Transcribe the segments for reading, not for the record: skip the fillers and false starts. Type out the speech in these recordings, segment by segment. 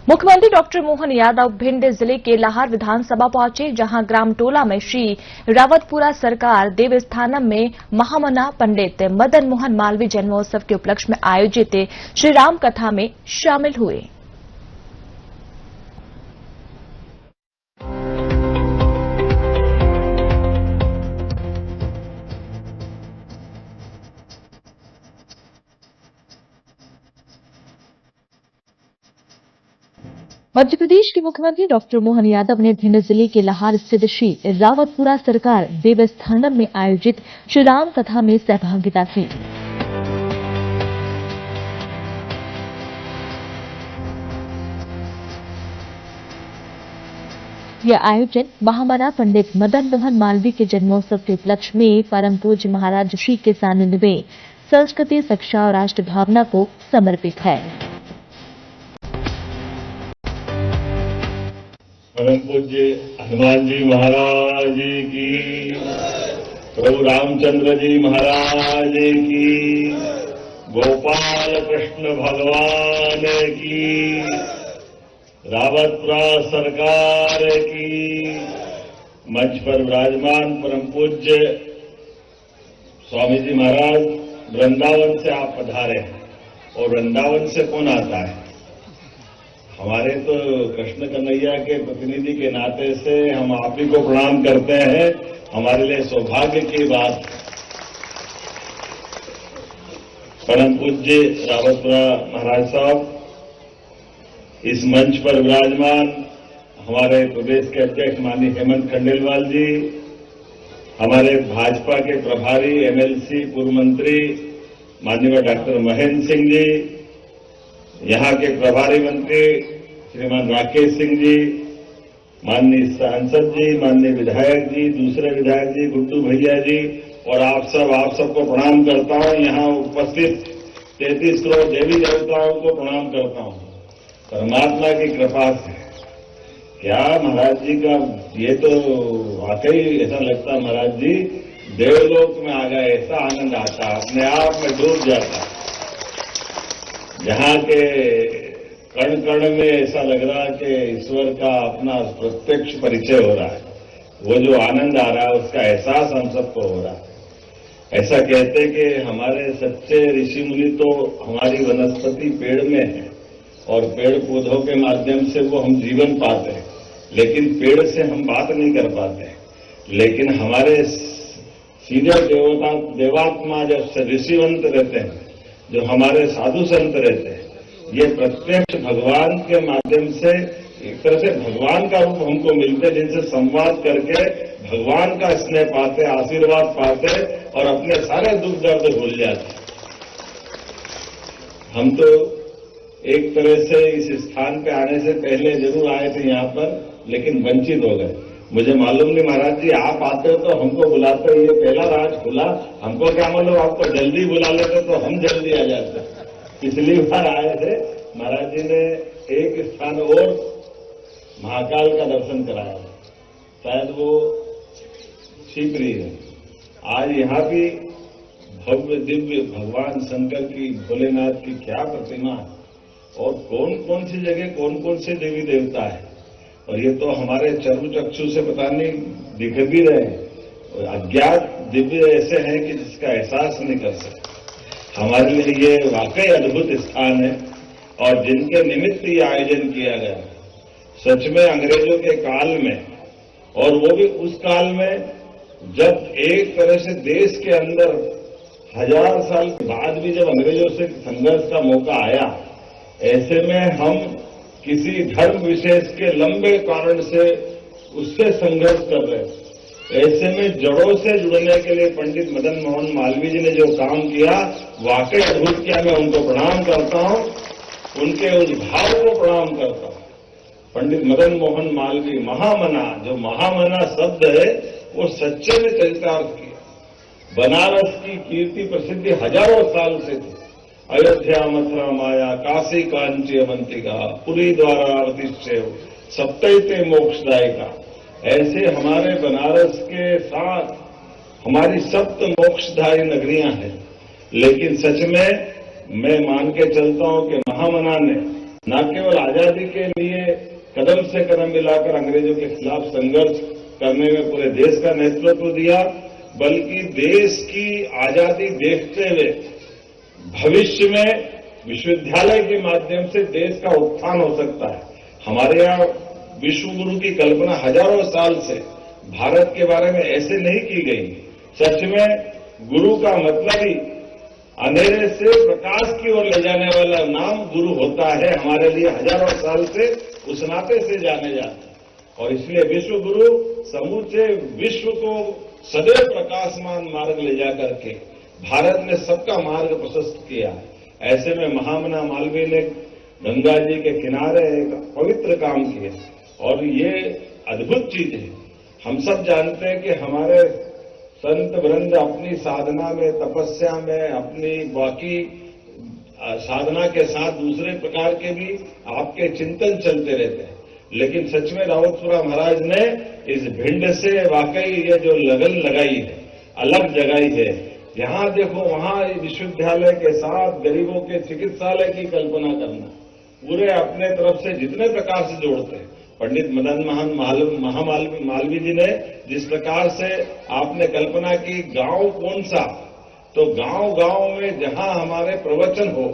मुख्यमंत्री डॉक्टर मोहन यादव भिंड जिले के लाहार विधानसभा पहुंचे, जहां ग्राम टोला में श्री रावतपुरा सरकार देवस्थानम में महामना पंडित मदन मोहन मालवीय जन्मोत्सव के उपलक्ष्य में आयोजित श्री राम कथा में शामिल हुए। मध्य प्रदेश के मुख्यमंत्री डॉक्टर मोहन यादव ने भिंड जिले के लाहार स्थित श्री रावतपुरा सरकार देवस्थानम में आयोजित श्री राम कथा में सहभागिता की। यह आयोजन महामना पंडित मदन मोहन मालवीय के जन्मोत्सव के उपलक्ष्य में परम पूज्य महाराज श्री के सानिध्य में संस्कृति, शिक्षा और राष्ट्र भावना को समर्पित है। परम पूज्य हनुमान जी महाराज की, प्रभु रामचंद्र जी महाराज की, गोपाल कृष्ण भगवान की, रावतपुरा सरकार की। मंच पर विराजमान परम पूज्य स्वामी जी महाराज वृंदावन से आप पधारे हैं, और वृंदावन से कौन आता है? हमारे तो कृष्ण कन्हैया के प्रतिनिधि के नाते से हम आप ही को प्रणाम करते हैं। हमारे लिए सौभाग्य की बात। परम पूज्य रावतपुरा महाराज साहब, इस मंच पर विराजमान हमारे प्रदेश के अध्यक्ष माननीय हेमंत खंडेलवाल जी, हमारे भाजपा के प्रभारी एमएलसी पूर्व मंत्री माननीय डॉक्टर महेंद्र सिंह जी, यहां के प्रभारी मंत्री श्रीमान राकेश सिंह जी, माननीय सांसद जी, माननीय विधायक जी, दूसरे विधायक जी, गुड्डू भैया जी, और आप सबको प्रणाम करता हूं। यहां उपस्थित 33 करोड़ देवी देवताओं को प्रणाम करता हूं। परमात्मा की कृपा से क्या महाराज जी का, ये तो वाकई ऐसा लगता है महाराज जी देवलोक में आ गए, ऐसा आनंद आता, अपने आप में डूब जाता। जहां के कण कण में ऐसा लग रहा है कि ईश्वर का अपना प्रत्यक्ष परिचय हो रहा है। वो जो आनंद आ रहा है उसका एहसास हम सबको हो रहा है। ऐसा कहते कि हमारे सच्चे ऋषि मुनि तो हमारी वनस्पति पेड़ में है, और पेड़ पौधों के माध्यम से वो हम जीवन पाते हैं, लेकिन पेड़ से हम बात नहीं कर पाते। लेकिन हमारे सीधे देवात्मा जो ऋषिवंत रहते हैं, जो हमारे साधु संत रहते हैं, ये प्रत्यक्ष भगवान के माध्यम से एक तरह से भगवान का रूप हमको मिलते हैं, जिनसे संवाद करके भगवान का स्नेह पाते, आशीर्वाद पाते और अपने सारे दुख दर्द भूल जाते। हम तो एक तरह से इस स्थान पे आने से पहले जरूर आए थे यहाँ पर, लेकिन वंचित हो गए। मुझे मालूम नहीं महाराज जी, आप आते हो तो हमको बुलाते हो, ये पहला राज खुला, हमको क्या मालूम आपको जल्दी बुला लेते तो हम जल्दी आ जाते। पिछली बार आए थे, महाराज जी ने एक स्थान और महाकाल का दर्शन कराया, शायद वो शिवरी है। आज यहाँ भी भव्य दिव्य भगवान शंकर की, भोलेनाथ की क्या प्रतिमा है, और कौन कौन सी जगह कौन कौन से देवी देवता है, और ये तो हमारे चर्म चक्षु से पता नहीं दिख भी रहे हैं। अज्ञात दिव्य ऐसे हैं कि जिसका एहसास नहीं कर सकते। हमारे लिए ये वाकई अद्भुत स्थान है, और जिनके निमित्त ये आयोजन किया गया, सच में अंग्रेजों के काल में, और वो भी उस काल में जब एक तरह से देश के अंदर 1000 साल के बाद भी जब अंग्रेजों से संघर्ष का मौका आया, ऐसे में हम किसी धर्म विशेष के लंबे कारण से उससे संघर्ष कर रहे हैं। ऐसे में जड़ों से जुड़ने के लिए पंडित मदन मोहन मालवीय जी ने जो काम किया, वाकई अद्भुत किया। मैं उनको प्रणाम करता हूं, उनके उस भाव को प्रणाम करता हूं। पंडित मदन मोहन मालवीय महामना, जो महामना शब्द है वो सच्चे में चरितार्थ किया। बनारस की कीर्ति प्रसिद्धि हजारों साल से थी। अयोध्या मथुरा माया, काशी कांची अवंतिका, पुरी द्वारावतिश्चैव सप्तैते मोक्षदायिका, ऐसे हमारे बनारस के साथ हमारी सप्त मोक्षदायी नगरियां हैं। लेकिन सच में मैं मान के चलता हूं कि महामना ने न केवल आजादी के लिए कदम से कदम मिलाकर अंग्रेजों के खिलाफ संघर्ष करने में पूरे देश का नेतृत्व दिया, बल्कि देश की आजादी देखते हुए भविष्य में विश्वविद्यालय के माध्यम से देश का उत्थान हो सकता है। हमारे यहाँ विश्व गुरु की कल्पना हजारों साल से भारत के बारे में ऐसे नहीं की गई। सच में गुरु का मतलब ही अंधेरे से प्रकाश की ओर ले जाने वाला नाम गुरु होता है। हमारे लिए हजारों साल से उस नाते से जाने जाते हैं और इसलिए विश्व गुरु समूचे विश्व को सदैव प्रकाशमान मार्ग ले जाकर के भारत ने सबका मार्ग प्रशस्त किया है। ऐसे में महामना मालवीय ने गंगा जी के किनारे एक पवित्र काम किया और ये अद्भुत चीज है। हम सब जानते हैं कि हमारे संत वृंद अपनी साधना में, तपस्या में, अपनी बाकी साधना के साथ दूसरे प्रकार के भी आपके चिंतन चलते रहते हैं, लेकिन सच में रावतपुरा महाराज ने इस भिंड से वाकई ये जो लगन लगाई है, अलग जगाई है। जहां देखो वहां विश्वविद्यालय के साथ गरीबों के चिकित्सालय की कल्पना करना, पूरे अपने तरफ से जितने प्रकार से जोड़ते हैं। पंडित मदन मोहन मालवीय जी ने जिस प्रकार से आपने कल्पना की, गांव कौन सा, तो गांव गांव में जहां हमारे प्रवचन हो,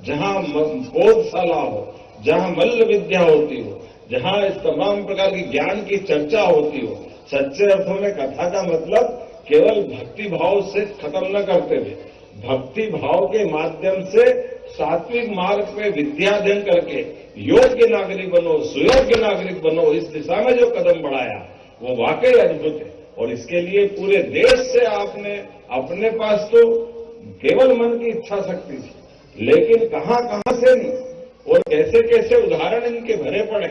जहां बोधशाला हो, जहां मल्ल विद्या होती हो, जहां इस तमाम प्रकार की ज्ञान की चर्चा होती हो, सच्चे अर्थों में कथा का मतलब केवल भक्ति भाव से खत्म न करते हुए भक्ति भाव के माध्यम से सात्विक मार्ग पे विद्या अध्ययन करके योग्य नागरिक बनो, सुयोग्य नागरिक बनो, इस दिशा में जो कदम बढ़ाया वो वाकई अद्भुत है। और इसके लिए पूरे देश से आपने, अपने पास तो केवल मन की इच्छा शक्ति थी, लेकिन कहां कहां से नहीं और कैसे कैसे उदाहरण इनके भरे पड़े।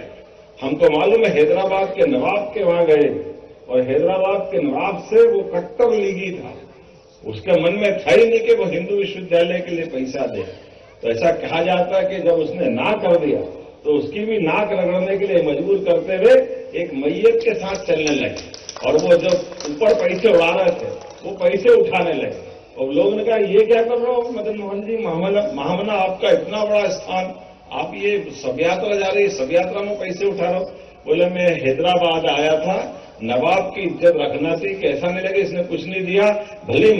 हमको मालूम है हैदराबाद के नवाब के वहां गए और हैदराबाद के नवाब से वो कट्टर लीगी था, उसके मन में था ही नहीं कि वो हिंदू विश्वविद्यालय के लिए पैसा दे। तो ऐसा कहा जाता है कि जब उसने ना कर दिया तो उसकी भी नाक रगड़ने के लिए मजबूर करते हुए एक मैयत के साथ चलने लगे और वो जब ऊपर पैसे उड़ा रहे थे वो पैसे उठाने लगे और लोगों ने कहा ये क्या कर रहे हो मदन मोहन जी, महामना आपका इतना बड़ा स्थान, आप ये सब यात्रा जा रही है, सब यात्रा में पैसे उठा रहे हो। बोले मैं हैदराबाद आया था, नवाब की इज्जत रखना थी, कैसा नहीं लगे, इसने कुछ नहीं दिया, भले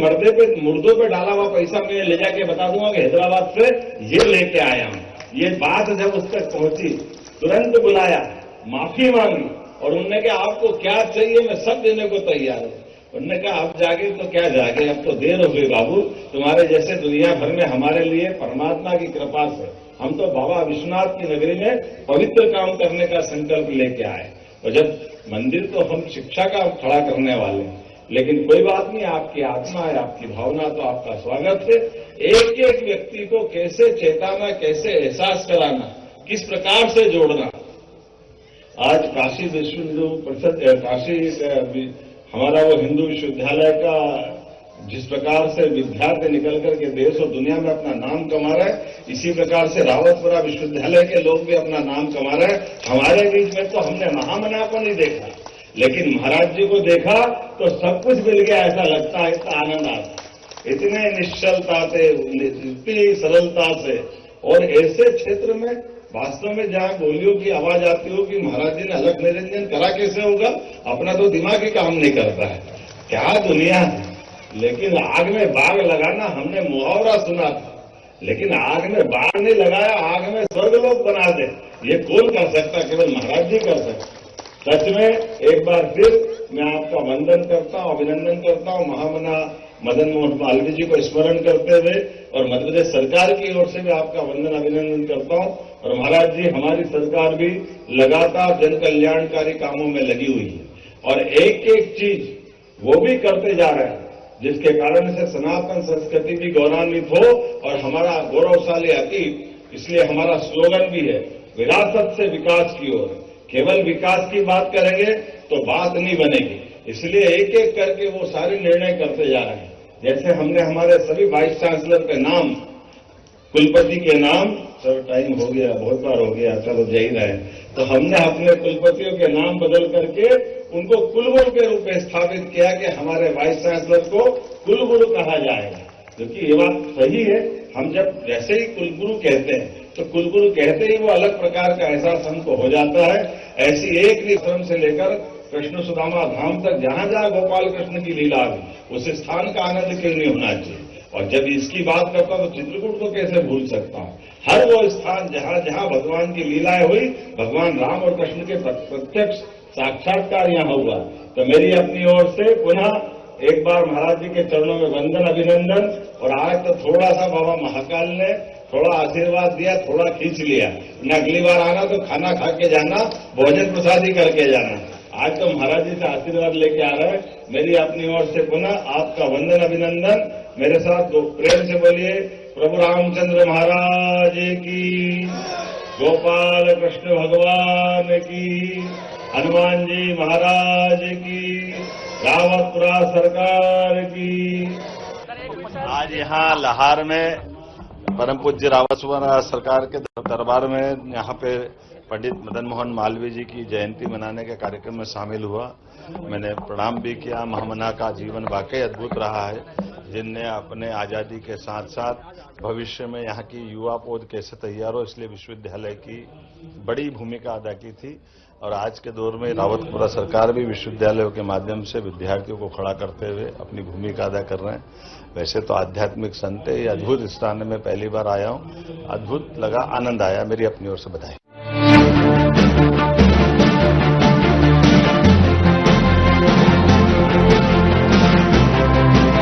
मुर्दों पे डाला हुआ पैसा मैं ले जाके बता दूंगा कि हैदराबाद से ये लेके आया हूं। ये बात जब उस तक पहुंची, तुरंत बुलाया, माफी मांगी और उन्होंने कहा आपको क्या चाहिए, मैं सब देने को तैयार हूं। उन्होंने कहा अब जागे तो क्या जागे, अब तो देर हो गई बाबू, तुम्हारे जैसे दुनिया भर में हमारे लिए परमात्मा की कृपा से हम तो बाबा विश्वनाथ की नगरी में पवित्र काम करने का संकल्प लेके आए। और जब मंदिर तो हम शिक्षा का खड़ा करने वाले हैं, लेकिन कोई बात नहीं, आपकी आत्मा है, आपकी भावना, तो आपका स्वागत है। एक एक व्यक्ति को कैसे चेताना, कैसे एहसास कराना, किस प्रकार से जोड़ना। आज काशी विश्व हिंदू परिषद, काशी हमारा वो हिंदू विश्वविद्यालय का जिस प्रकार से विद्यार्थी निकल करके देश और दुनिया में अपना नाम कमा रहे हैं, इसी प्रकार से रावतपुरा विश्वविद्यालय के लोग भी अपना नाम कमा रहे हैं। हमारे बीच में तो हमने महामना को नहीं देखा, लेकिन महाराज जी को देखा तो सब कुछ मिल गया, ऐसा लगता है, इतना आनंद आता, इतने निश्चलता से, इतनी सरलता से। और ऐसे क्षेत्र में वास्तव में जहां गोलियों की आवाज आती हो कि महाराज जी ने अलग निरंजन करा कैसे होगा, अपना तो दिमाग ही काम नहीं करता है। क्या दुनिया है। लेकिन आग में बाग लगाना हमने मुहावरा सुना था, लेकिन आग में बाग नहीं लगाया, आग में स्वर्गलोक बना दे, ये कौन कर सकता, केवल महाराज जी कर सकते। सच में एक बार फिर मैं आपका वंदन करता हूं, अभिनंदन करता हूं, महामना मदन मोहन मालवीय जी को स्मरण करते हुए, और मध्य प्रदेश सरकार की ओर से भी आपका वंदन अभिनंदन करता हूं। और महाराज जी, हमारी सरकार भी लगातार जन कल्याणकारी कामों में लगी हुई है और एक एक चीज वो भी करते जा रहे हैं जिसके कारण से सनातन संस्कृति भी गौरवान्वित हो और हमारा गौरवशाली अतीत। इसलिए हमारा स्लोगन भी है, विरासत से विकास की ओर। केवल विकास की बात करेंगे तो बात नहीं बनेगी, इसलिए एक एक करके वो सारे निर्णय करते जा रहे हैं। जैसे हमने हमारे सभी वाइस चांसलर के नाम, कुलपति के नाम, सर टाइम हो गया, बहुत बार हो गया, चलो जा ही रहे, तो हमने अपने कुलपतियों के नाम बदल करके उनको कुलगुरु के रूप में स्थापित किया कि हमारे वाइस चांसलर को कुलगुरु कहा जाएगा, क्योंकि ये बात सही है। हम जब जैसे ही कुलगुरु कहते हैं तो कुलगुरु कहते ही वो अलग प्रकार का एहसास हमको हो जाता है। ऐसी एक भी आश्रम से लेकर कृष्ण सुदामा धाम तक जहां जहां गोपाल कृष्ण की लीला हुई उस स्थान का आनंद क्यों नहीं होना चाहिए। और जब इसकी बात करता हूं तो चित्रकूट को कैसे भूल सकता हूं। हर वो स्थान जहां जहां भगवान की लीलाएं हुई, भगवान राम और कृष्ण के प्रत्यक्ष साक्षात्कार यहां हुआ। तो मेरी अपनी ओर से पुनः एक बार महाराज जी के चरणों में वंदन, अभिनंदन। और आज तो थोड़ा सा बाबा महाकाल ने थोड़ा आशीर्वाद दिया, थोड़ा खींच लिया। अगली बार आना तो खाना खा के जाना, भोजन प्रसादी करके जाना। आज तो महाराज जी से आशीर्वाद लेके आ रहे हैं। मेरी अपनी ओर से पुनः आपका वंदन, अभिनंदन। मेरे साथ प्रेम से बोलिए, प्रभु रामचंद्र महाराज की, गोपाल कृष्ण भगवान की, हनुमान जी महाराज की, रावतपुरा सरकार की। आज यहाँ लाहौर में परम पूज्य रावतपुरा सरकार के दरबार में यहाँ पे पंडित मदन मोहन मालवीय जी की जयंती मनाने के कार्यक्रम में शामिल हुआ। मैंने प्रणाम भी किया। महामना का जीवन वाकई अद्भुत रहा है, जिनने अपने आजादी के साथ साथ भविष्य में यहाँ की युवा पौध कैसे तैयार हो, इसलिए विश्वविद्यालय की बड़ी भूमिका अदा की थी। और आज के दौर में रावतपुरा सरकार भी विश्वविद्यालयों के माध्यम से विद्यार्थियों को खड़ा करते हुए अपनी भूमिका अदा कर रहे हैं। वैसे तो आध्यात्मिक संत है, ये अद्भुत स्थान में पहली बार आया हूँ, अद्भुत लगा, आनंद आया। मेरी अपनी ओर से बधाई।